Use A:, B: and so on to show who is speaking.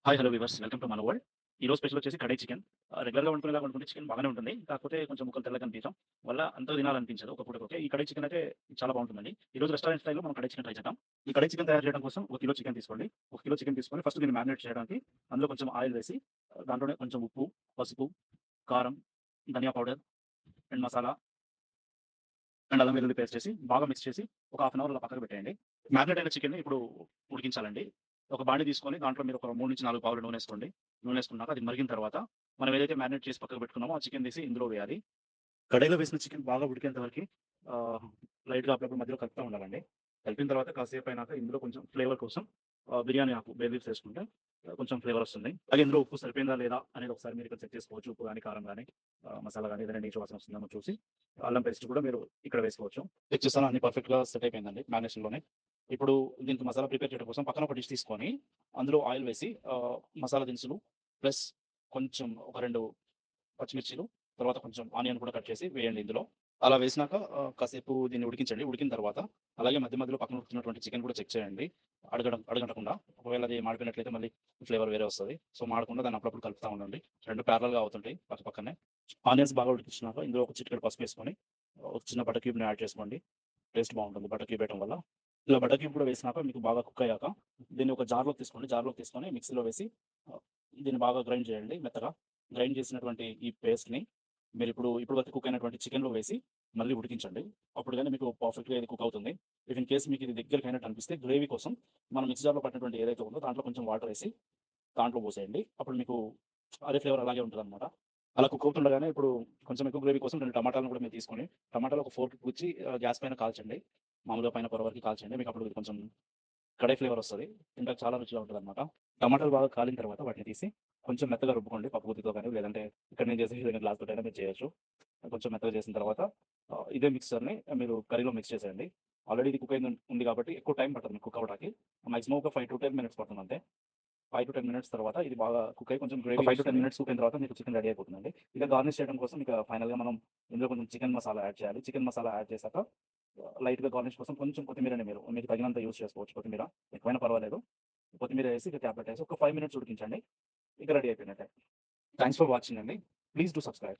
A: Hi! Hello weavers. Welcome to మన world. ఈరోజు special వచ్చేసి కడాయి చికెన్. రెగ్యులర్‌గా వండుకునేలాగా వండుకుంటే చికెన్ బాగానే ఉంటుంది. కాకపోతే కొంచెం ముక్కలు తెల్లగా కనిపించడం వల్ల అంతగా తినాలనిపించదు ఒక పూటకి. ఓకే. ఈ కడాయి చికెన్ అయితే చాలా బాగుంటుందండి. ఈరోజు రెస్టారెంట్ స్టైల్‌లో మనం కడాయి చికెన్ ట్రై చేద్దాం. ఈ కడాయి చికెన్ తయారు చేయడం కోసం 1 కిలో చికెన్ తీసుకోండి. 1 కిలో చికెన్ తీసుకొని ఫస్ట్ దీన్ని మ్యారినేట్ చేయడానికి అందులో కొంచెం ఆయిల్ వేసి దాంట్లోనే కొంచెం ఉప్పు, పసుపు, కారం, ధనియా పౌడర్ అండ్ మసాలా అండ్ అల్లం వెల్లుల్లి పేస్ట్ చేసి బాగా మిక్స్ చేసి ఒక హాఫ్ అన్ అవర్ అలా పక్కకు పెట్టేయండి. మ్యారినేట్ అయిన చికెన్‌ని ఇప్పుడు ఉడికించాలండి. ఒక బాండీ తీసుకొని దాంట్లో మీరు ఒక 3-4 పావులు నూనేసుకోండి. నూనేసుకున్నాక అది మరిగిన తర్వాత మనం ఏదైతే మ్యారినేట్ చేసి పక్కకు పెట్టుకున్నామో ఆ చికెన్ తీసి ఇందులో వేయాలి. కడాయిలో వేసిన చికెన్ బాగా ఉడికేంత వరకి ఆహ్, లైట్‌గా అప్పుడప్పుడు మధ్యలో కలుపుతా ఉండాలండి. కలిపిన తర్వాత కాసేపయినాక ఇందులో కొంచెం ఫ్లేవర్ కోసం బిర్యానీ ఆకు, బే లీవ్స్ ఏసుకుంటే కొంచెం ఫ్లేవర్ వస్తుంది. అలాగే ఇందులో ఉప్పు సరిపోయిందా లేదా అనేది ఒకసారి మీరు ఇక్కడ చెక్ చేసుకోవచ్చు. ఉప్పు గాని, కారం గాని, మసాలా గాని ఏదైనా నీచు వాసన వస్తుందేమో చూసి అల్లం పేస్ట్ కూడా మీరు ఇక్కడ వేసుకోవచ్చు. చెక్ చేసాను అన్ని పర్ఫెక్ట్‌గా సెట్ అయిపోయిందండి మ్యారినేషన్‌లోనే. ఇప్పుడు దీనికి మసాలా ప్రిపేర్ చేయడం కోసం పక్కన ఒక డిష్ తీసుకొని అందులో ఆయిల్ వేసి మసాలా దినుసులు ప్లస్ కొంచెం ఒక 2 పచ్చిమిర్చీలు, తర్వాత కొంచెం ఆనియన్ కూడా కట్ చేసి వేయండి ఇందులో. అలా వేసినాక కాసేపు దీన్ని ఉడికించండి. ఉడికిన తర్వాత అలాగే మధ్య మధ్యలో పక్కన ఉడుకుతున్నటువంటి చికెన్ కూడా చెక్ చేయండి. అడుగంటకుండా. ఒకవేళ అది మాడిపోయినట్లయితే మళ్ళీ ఫ్లేవర్ వేరే వస్తది. సో, మాడకుండా దాన్ని అప్పుడప్పుడు కలుపుతా ఉండండి. 2 ప్యారలెల్‌గా అవుతుంటాయి పక్క పక్కనే. ఆనియన్స్ బాగా ఉడికించినాక ఇందులో ఒక చిటికెడు పసుపేసుకొని ఒక చిన్న బటర్ క్యూబ్‌ని యాడ్ చేసుకోండి. టేస్ట్ బావుంటుంది బటర్ క్యూబ్ వేయటం వల్ల. ఇలా బటర్ క్యూబ్ కూడా వేసినాక మీకు బాగా కుక్ అయ్యాక దీన్ని ఒక జార్‌లోకి తీసుకోండి. జార్‌లోకి తీసుకొని మిక్సీలో వేసి దీన్ని బాగా గ్రైండ్ చేయండి మెత్తగా. గ్రైండ్ చేసినటువంటి ఈ పేస్ట్‌ని ఇప్పుడు వరకు కుక్ అయినటువంటి చికెన్‌లో వేసి మళ్ళీ ఉడికించండి. అప్పుడు గాని మీకు పర్ఫెక్ట్‌గా ఇది కుక్ అవుతుంది. ఇఫ్ ఇన్ కేస్ మీకు ఇది దగ్గరికయినట్టు అనిపిస్తే గ్రేవీ కోసం మనం మిక్సీ జార్‌లో పట్టినటువంటి ఏదైతే ఉందో దాంట్లో కొంచెం వాటర్ ఏసి దాంట్లో పోసేయండి. అప్పుడు మీకు అదే ఫ్లేవర్ అలాగే ఉంటదనమాట. అలా కుక్ అవుతుండగానే ఇప్పుడు కొంచెం ఎక్కువ గ్రేవీ కోసం 2 టమాటాలను కూడా మీరు తీసుకొని టమాటాలు ఒక ఫోర్క్‌కి గుచ్చి గ్యాస్ పైన కాల్చండి. మామూలుగా పైన పొర వరకు కాల్చండి. మీకు అప్పుడు ఇది కొంచెం కడాయి ఫ్లేవర్ వస్తది. తింటానికి చాలా రుచిగా ఉంటదనమాట. టమాటాలు బాగా కాలిన తర్వాత వాటిని తీసి కొంచెం మెత్తగా రుబ్బుకోండి పప్పుగుత్తితో గాని, లేదంటే ఇక్కడ నేను చేసే విధంగా గ్లాస్ తోటైనా మీరు చేయొచ్చు. కొంచెం మెత్తగా చేసిన తర్వాత ఇదే మిక్స్చర్‌ని మీరు కర్రీలో మిక్స్ చేసేయండి. ఆల్రెడీ ఇది కుక్ అయింది ఉంది కాబట్టి ఎక్కువ టైం పట్టదు మీకు కుక్ అవ్వడానికి. మాక్సిమం ఒక 5-10 మినిట్స్ పడుతుందంతే. 5-10 మినిట్స్ తర్వాత ఇది బాగా కుక్ అయ్యి కొంచెం గ్రేవీ 5-10 మినిట్స్ కుక్ అయిన తర్వాత మీకు చికెన్ రెడీ అయిపోతుందండి. ఇక గార్నిష్ చేయడం కోసం ఇక ఫైనల్‌గా మనం ఇందులో కొంచెం చికెన్ మసాలా యాడ్ చేయాలి. చికెన్ మసాలా యాడ్ చేసాక లైట్‌గా గార్నిష్ కోసం కొంచెం కొత్తిమీరని మీకు తగినంత యూజ్ చేసుకోవచ్చు కొత్తిమీర. ఎక్కువైనా పర్వాలేదు. కొత్తిమీర ఏసి ఇక క్యాప్ పెట్టేసి ఒక 5 మినిట్స్ ఉడికించండి. ఇక రెడీ అయిపోయినట్టే. థాంక్స్ ఫర్ వాచింగ్ అండి. Please do subscribe.